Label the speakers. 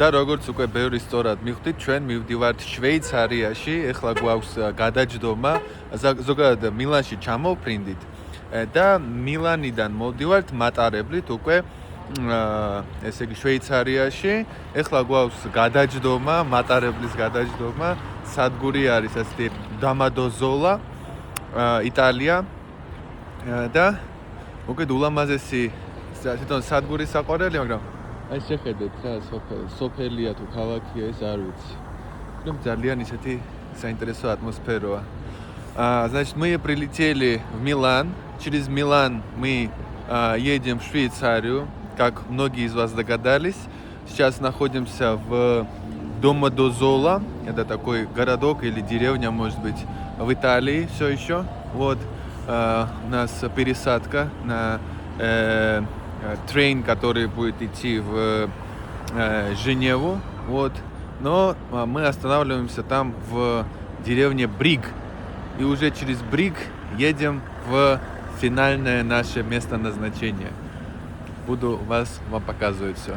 Speaker 1: და როგორც უკვე ბევრი სწორად მივხვდით, ჩვენ მივდივართ შვეიცარიაში, ეხლა გვაქვს გადაჯდომა, ზოგადად მილანში ჩამოვფრინდით და მილანიდან მოვდივართ მატარებლით უკვე ესე იგი შვეიცარიაში, ეხლა გვაქვს გადაჯდომა, მატარებლის გადაჯდომა, სადგური არის ასეთი დამადოზოლა, იტალია და უკვე ულამაზესი თვითონ სადგური საყვარელი, მაგრამ აი შეხედეთ რა სოფელია თუ ქალაქია ეს არ ვიცი. Прям ძალიან ისეთი საინტერესო атмосфера. Значит, мы прилетели в Милан. Через Милан мы едем в Швейцарию, как многие из вас догадались. Сейчас находимся в Домодозола. Это такой городок или деревня, может быть, в Италии все еще. Вот у нас пересадка на трейн, который будет идти в Женеву, вот. Но мы останавливаемся там в деревне Бриг. И уже через Бриг едем в финальное наше место назначения. Буду вам показывать все.